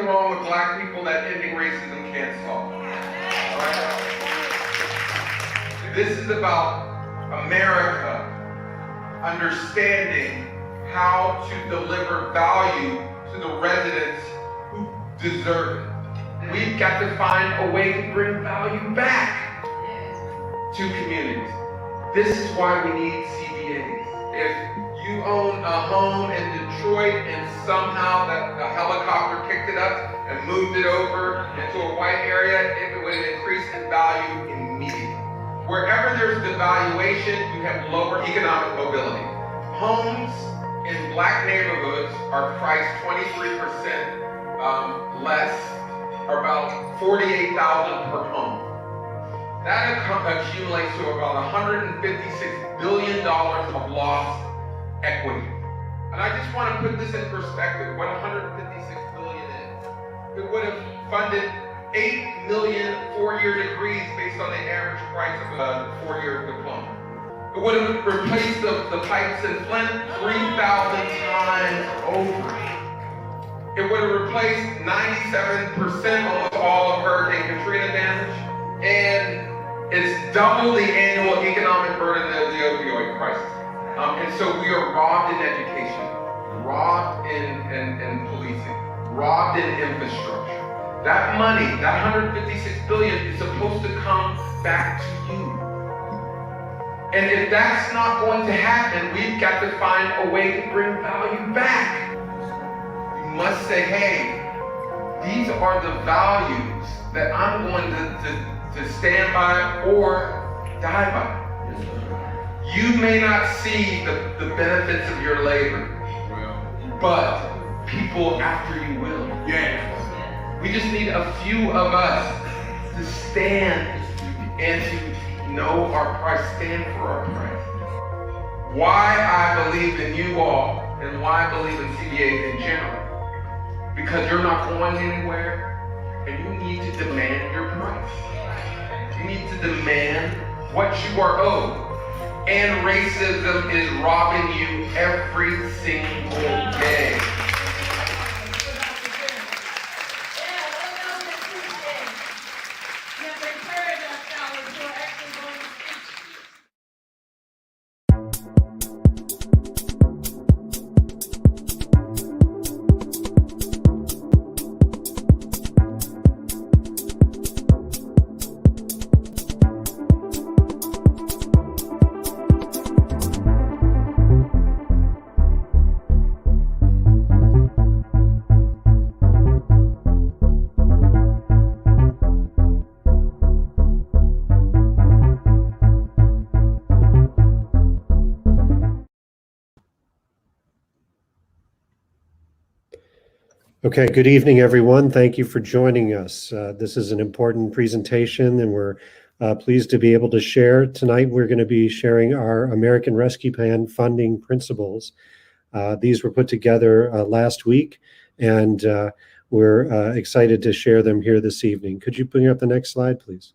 nothing wrong with black people that ending racism can't solve. Right? This is about America understanding how to deliver value to the residents who deserve it. We've got to find a way to bring value back to communities. This is why we need CBAs. If you own a home in Detroit and somehow that a helicopter picked it up and moved it over into a white area, it would increase in value immediately. Wherever there's devaluation, you have lower economic mobility. Homes in black neighborhoods are priced 23% less, or about $48,000 per home. That accumulates to about $156 billion of lost equity. And I just want to put this in perspective, what $156 billion is. It would have funded 8 million four-year degrees based on the average price of a four-year diploma. It would have replaced the pipes in Flint 3,000 times over. It would have replaced 97%, almost all of Hurricane Katrina damage, and it's double the annual economic burden of the opioid crisis. And so we are robbed in education, robbed in policing, robbed in infrastructure. That money, that $156 billion, is supposed to come back to you. And if that's not going to happen, we've got to find a way to bring value back. You must say, hey, these are the values that I'm going to stand by or die by. You may not see the benefits of your labor, but people after you will. Yeah. We just need a few of us to stand and to know our price, stand for our price. Why I believe in you all and why I believe in CBAs in general. Because you're not going anywhere and you need to demand your price. You need to demand what you are owed. And racism is robbing you every single day. Okay, good evening, everyone. Thank you for joining us. This is an important presentation, and we're pleased to be able to share. Tonight, we're going to be sharing our American Rescue Plan funding principles. These were put together last week, and we're excited to share them here this evening. Could you bring up the next slide, please?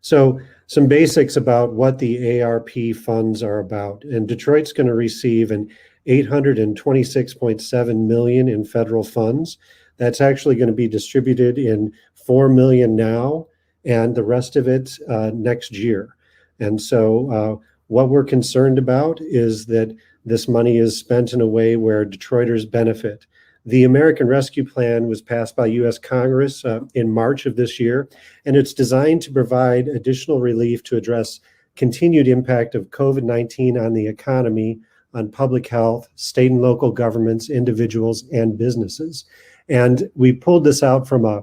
So, some basics about what the ARP funds are about. And Detroit's going to receive an $826.7 million in federal funds. That's actually going to be distributed in $4 million now, and the rest of it next year. And so what we're concerned about is that this money is spent in a way where Detroiters benefit. The American Rescue Plan was passed by U.S. Congress in March of this year, and it's designed to provide additional relief to address continued impact of COVID-19 on the economy, on public health, state and local governments, individuals, and businesses. And we pulled this out from a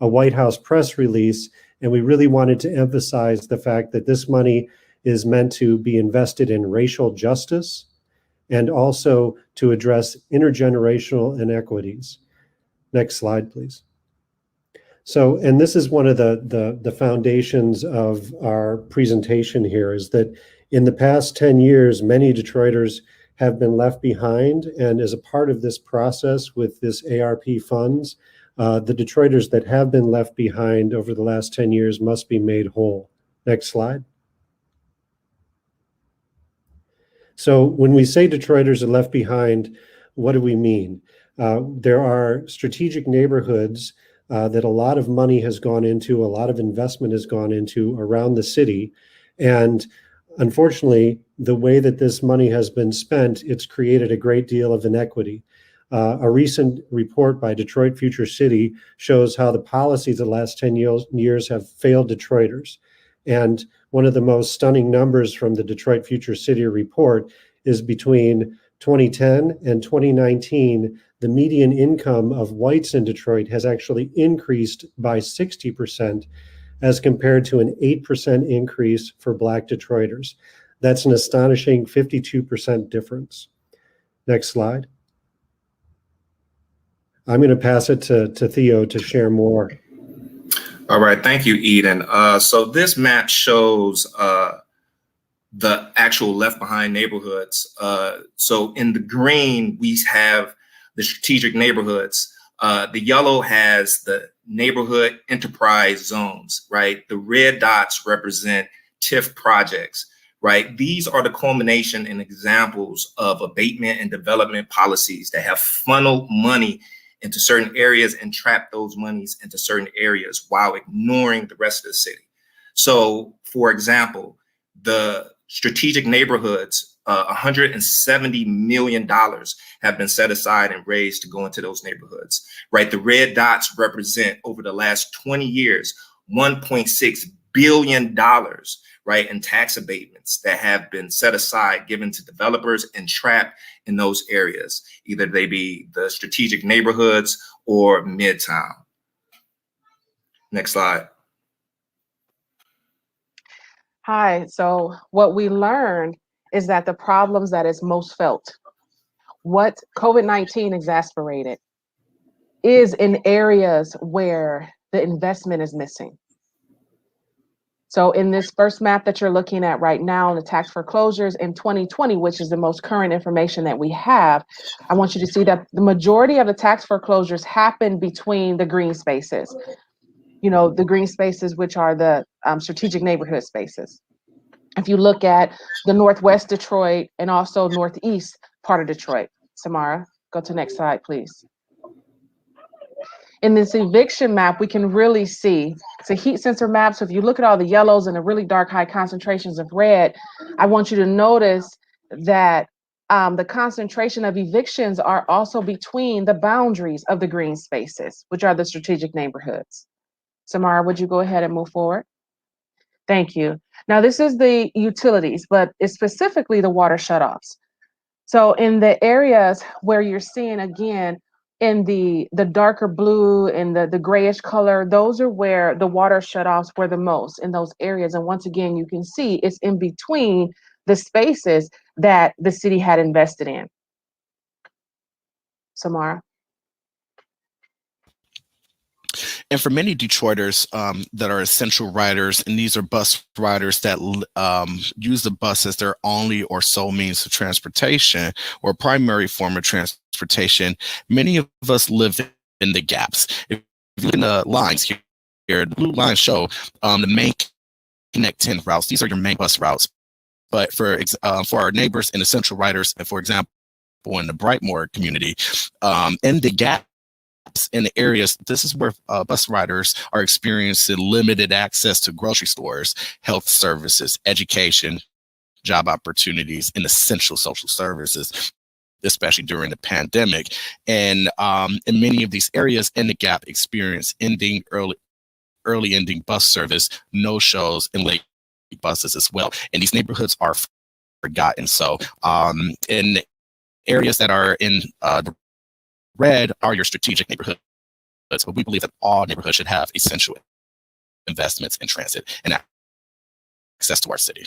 White House press release, and we really wanted to emphasize the fact that this money is meant to be invested in racial justice and also to address intergenerational inequities. Next slide, please. So, and this is one of the foundations of our presentation here, is that in the past 10 years, many Detroiters have been left behind, and as a part of this process with this ARP funds, the Detroiters that have been left behind over the last 10 years must be made whole. Next slide. So when we say Detroiters are left behind, what do we mean? There are strategic neighborhoods that a lot of money has gone into, a lot of investment has gone into around the city. And unfortunately, the way that this money has been spent, it's created a great deal of inequity. A recent report by Detroit Future City shows how the policies of the last 10 years have failed Detroiters. And one of the most stunning numbers from the Detroit Future City report is between 2010 and 2019, the median income of whites in Detroit has actually increased by 60% as compared to an 8% increase for Black Detroiters. That's an astonishing 52% difference. Next slide. I'm going to pass it to Theo to share more. All right, thank you, Eden. So this map shows the actual left behind neighborhoods. So in the green, we have the strategic neighborhoods. The yellow has the neighborhood enterprise zones, right? The red dots represent TIF projects, right? These are the culmination and examples of abatement and development policies that have funneled money into certain areas and trap those monies into certain areas while ignoring the rest of the city. So, for example, the strategic neighborhoods, $170 million have been set aside and raised to go into those neighborhoods, right? The red dots represent over the last 20 years, $1.6 billion, right, in tax abatements that have been set aside, given to developers and trapped in those areas, either they be the strategic neighborhoods or Midtown. Next slide. Hi, so what we learned is that the problems that is most felt, what COVID-19 exacerbated, is in areas where the investment is missing. So in this first map that you're looking at right now, the tax foreclosures in 2020, which is the most current information that we have, I want you to see that the majority of the tax foreclosures happen between the green spaces. You know, the green spaces, which are the strategic neighborhood spaces. If you look at the Northwest Detroit and also Northeast part of Detroit, Samara, go to the next slide, please. In this eviction map, we can really see, it's a heat sensor map. So if you look at all the yellows and the really dark high concentrations of red, I want you to notice that the concentration of evictions are also between the boundaries of the green spaces, which are the strategic neighborhoods. Samara, would you go ahead and move forward? Thank you. Now, this is the utilities, but it's specifically the water shutoffs. So in the areas where you're seeing, again, in the darker blue and the grayish color, those are where the water shutoffs were the most in those areas. And once again, you can see it's in between the spaces that the city had invested in. Samara. And for many Detroiters that are essential riders, and these are bus riders that use the bus as their only or sole means of transportation or primary form of transportation, many of us live in the gaps. If you look in the lines here, the blue lines show the main Connect 10 routes. These are your main bus routes. But for our neighbors and essential riders, and for example, in the Brightmoor community, in the gap, in the areas, this is where bus riders are experiencing limited access to grocery stores, health services, education, job opportunities, and essential social services, especially during the pandemic. And in many of these areas in the gap experience early ending bus service, no shows, and late buses as well. And these neighborhoods are forgotten. So in areas that are in the red are your strategic neighborhoods, but we believe that all neighborhoods should have essential investments in transit and access to our city.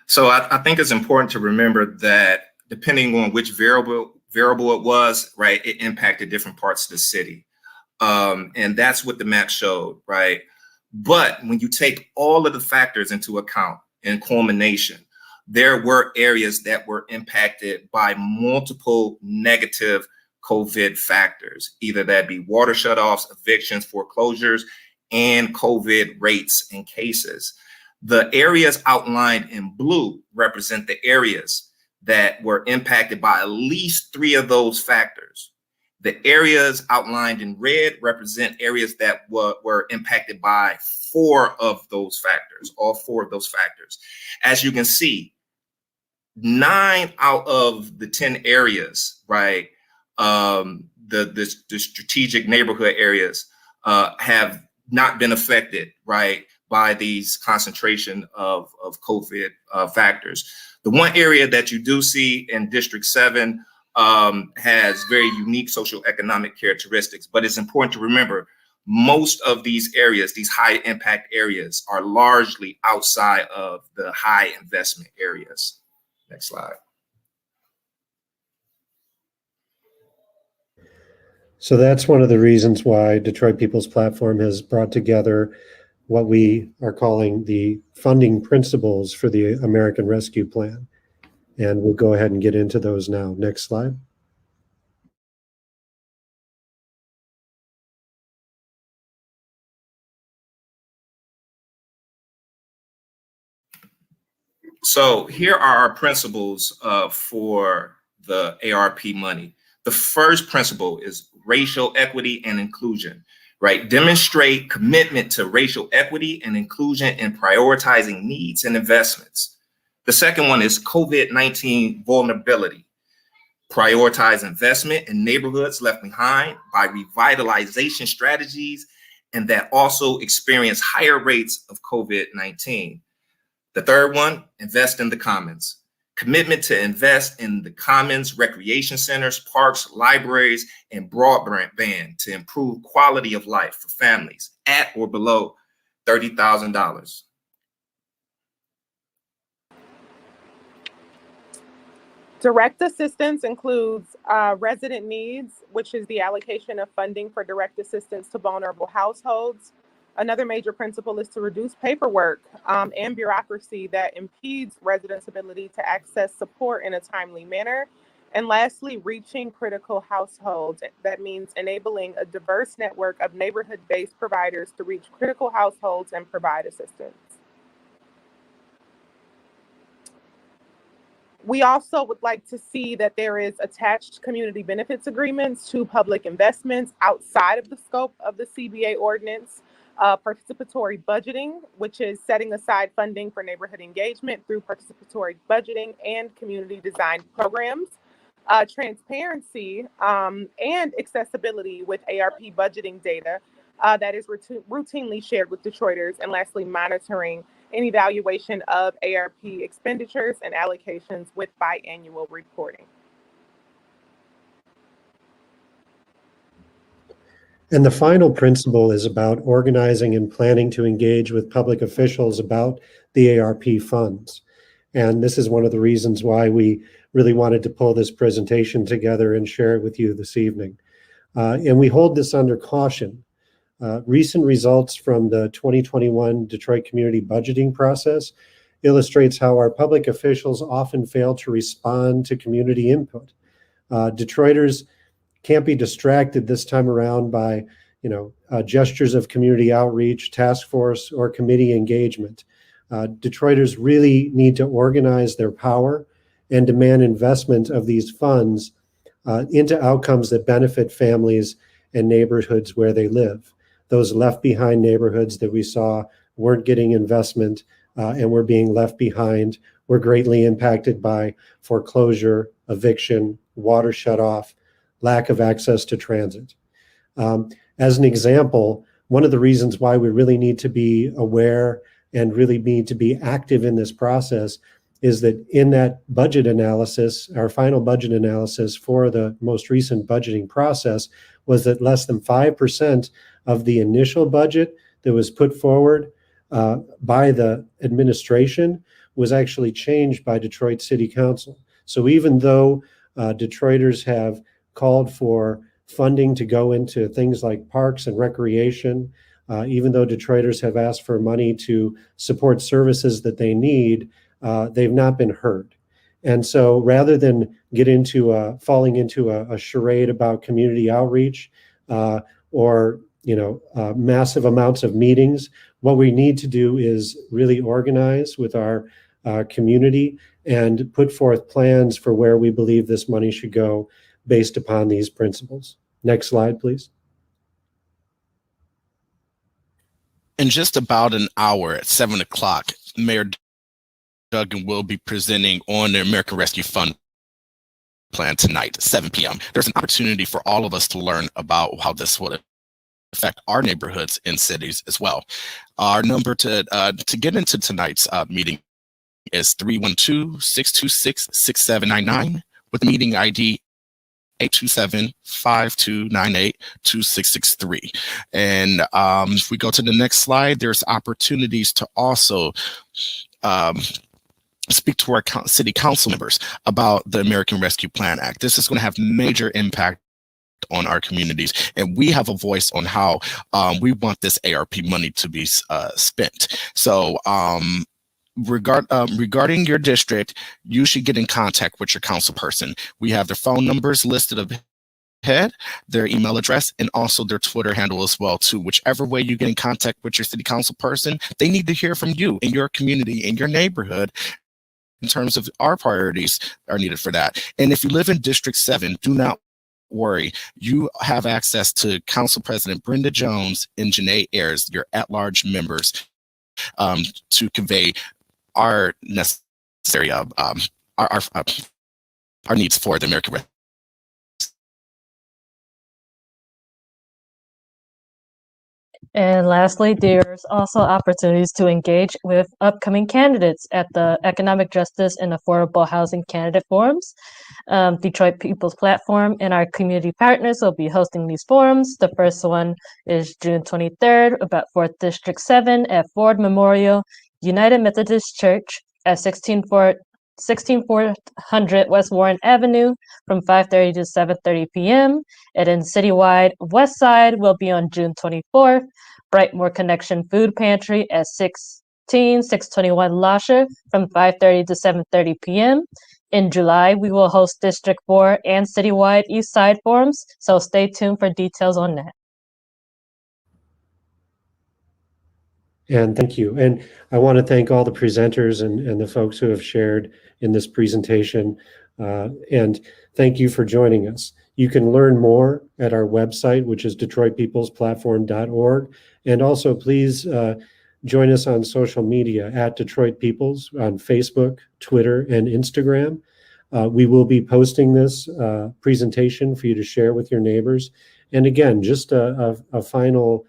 So I think it's important to remember that depending on which variable it was, right, it impacted different parts of the city. And that's what the map showed, right? But when you take all of the factors into account in culmination, there were areas that were impacted by multiple negative COVID factors, either that be water shutoffs, evictions, foreclosures, and COVID rates and cases. The areas outlined in blue represent the areas that were impacted by at least 3 of those factors. The areas outlined in red represent areas that were impacted by 4 of those factors, all 4 of those factors. As you can see, 9 out of the 10 areas, right, the strategic neighborhood areas have not been affected, right, by these concentration of COVID factors. The one area that you do see in District 7 has very unique socioeconomic characteristics, but it's important to remember most of these areas, these high impact areas, are largely outside of the high investment areas. Next slide. So that's one of the reasons why Detroit People's Platform has brought together what we are calling the funding principles for the American Rescue Plan. And we'll go ahead and get into those now. Next slide. So here are our principles for the ARP money. The first principle is racial equity and inclusion, right? Demonstrate commitment to racial equity and inclusion in prioritizing needs and investments. The second one is COVID-19 vulnerability. Prioritize investment in neighborhoods left behind by revitalization strategies and that also experience higher rates of COVID-19. The third one, invest in the commons. Commitment to invest in the commons, recreation centers, parks, libraries, and broadband to improve quality of life for families at or below $30,000. Direct assistance includes resident needs, which is the allocation of funding for direct assistance to vulnerable households. Another major principle is to reduce paperwork and bureaucracy that impedes residents' ability to access support in a timely manner. And lastly, reaching critical households. That means enabling a diverse network of neighborhood-based providers to reach critical households and provide assistance. We also would like to see that there is attached community benefits agreements to public investments outside of the scope of the CBA ordinance. Participatory budgeting, which is setting aside funding for neighborhood engagement through participatory budgeting and community design programs. Transparency and accessibility with ARP budgeting data that is routinely shared with Detroiters. And lastly, monitoring and evaluation of ARP expenditures and allocations with biannual reporting. And the final principle is about organizing and planning to engage with public officials about the ARP funds. And this is one of the reasons why we really wanted to pull this presentation together and share it with you this evening. And we hold this under caution. Recent results from the 2021 Detroit Community Budgeting process illustrates how our public officials often fail to respond to community input. Detroiters can't be distracted this time around by, gestures of community outreach, task force, or committee engagement. Detroiters really need to organize their power and demand investment of these funds into outcomes that benefit families and neighborhoods where they live. Those left behind neighborhoods that we saw weren't getting investment and were being left behind were greatly impacted by foreclosure, eviction, water shutoff, lack of access to transit. As an example, one of the reasons why we really need to be aware and really need to be active in this process is that in that budget analysis, our final budget analysis for the most recent budgeting process was that less than 5% of the initial budget that was put forward by the administration was actually changed by Detroit City Council. So even though Detroiters have called for funding to go into things like parks and recreation, even though Detroiters have asked for money to support services that they need, they've not been heard. And so rather than get into falling into a charade about community outreach or massive amounts of meetings. What we need to do is really organize with our community and put forth plans for where we believe this money should go based upon these principles. Next slide, please. In just about an hour at 7 o'clock, Mayor Duggan will be presenting on the American Rescue Fund plan tonight at 7 p.m. There's an opportunity for all of us to learn about how this would affect our neighborhoods and cities as well. Our number to get into tonight's meeting is 312-626-6799 with meeting ID 827-5298-2663. And if we go to the next slide, there's opportunities to also speak to our city council members about the American Rescue Plan Act. This is going to have major impact on our communities, and we have a voice on how we want this ARP money to be spent. So regarding your district, you should get in contact with your council person. We have their phone numbers listed ahead, their email address, and also their Twitter handle as well too. Whichever way you get in contact with your city council person, they need to hear from you in your community, in your neighborhood, in terms of our priorities are needed for that. And if you live in District 7, do not worry. You have access to Council President Brenda Jones and Janae Ayers, your at-large members, to convey our necessary our needs for the American Rescue. And lastly, there's also opportunities to engage with upcoming candidates at the Economic Justice and Affordable Housing Candidate Forums. Detroit People's Platform and our community partners will be hosting these forums. The first one is June 23rd, about 4th District 7 at Ford Memorial United Methodist Church at 16400 West Warren Avenue from 5:30 to 7:30 p.m. And then citywide West Side will be on June 24th. Brightmoor Connection Food Pantry at 621 Lasher from 5:30 to 7:30 p.m. In July, we will host District 4 and citywide East Side forums, so stay tuned for details on that. And thank you. And I want to thank all the presenters and the folks who have shared in this presentation. And thank you for joining us. You can learn more at our website, which is DetroitPeoplesPlatform.org. And also please join us on social media at Detroit Peoples on Facebook, Twitter, and Instagram. We will be posting this presentation for you to share with your neighbors. And again, just a final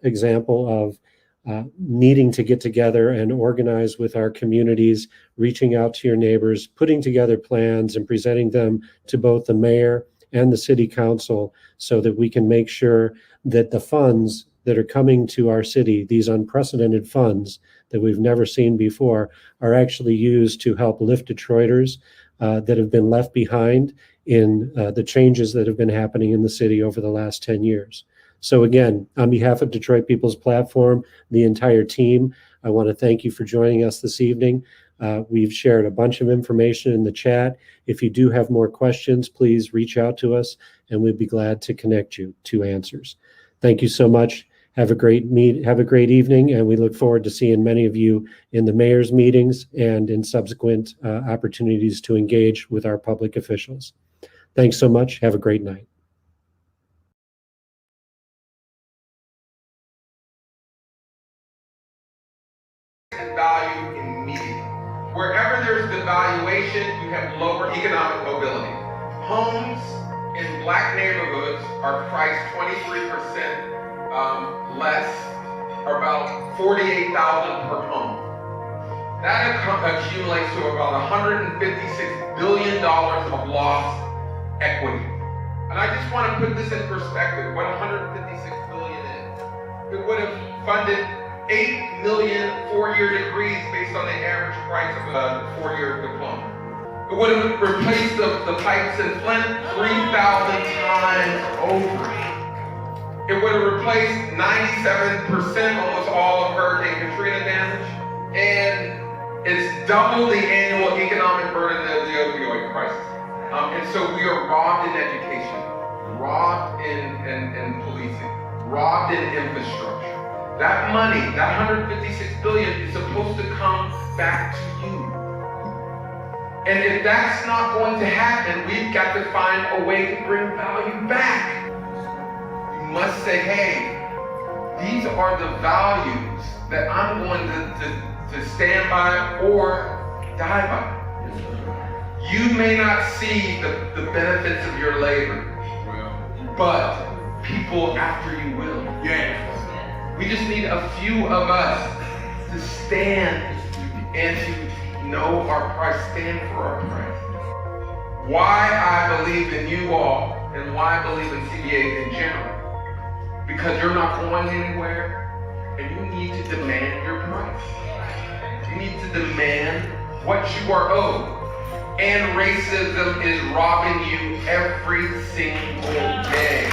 example of needing to get together and organize with our communities, reaching out to your neighbors, putting together plans and presenting them to both the mayor and the city council so that we can make sure that the funds that are coming to our city, these unprecedented funds that we've never seen before, are actually used to help lift Detroiters that have been left behind in the changes that have been happening in the city over the last 10 years. So again, on behalf of Detroit People's Platform, the entire team, I want to thank you for joining us this evening. We've shared a bunch of information in the chat. If you do have more questions, please reach out to us and we'd be glad to connect you to answers. Thank you so much. Have a great evening, and we look forward to seeing many of you in the mayor's meetings and in subsequent opportunities to engage with our public officials. Thanks so much. Have a great night. Value immediately. Wherever there's devaluation, you have lower economic mobility. Homes in black neighborhoods are priced 23% less, or about $48,000 per home. That accumulates to about $156 billion of lost equity. And I just want to put this in perspective, what $156 billion is. It would have funded 8 million four-year degrees based on the average price of a four-year diploma. It would have replaced the pipes in Flint 3,000 times over. It would have replaced 97%, almost all of Hurricane Katrina damage. And it's double the annual economic burden of the opioid crisis. And so we are robbed in education. robbed in policing, robbed in infrastructure. That money, that $156 billion is supposed to come back to you. And if that's not going to happen, we've got to find a way to bring value back. You must say, hey, these are the values that I'm going to stand by or die by. You may not see the benefits of your labor, but people after you will. We just need a few of us to stand and to know our price, stand for our price. Why I believe in you all and why I believe in CBA in general. Because you're not going anywhere and you need to demand your price. You need to demand what you are owed. And racism is robbing you every single day.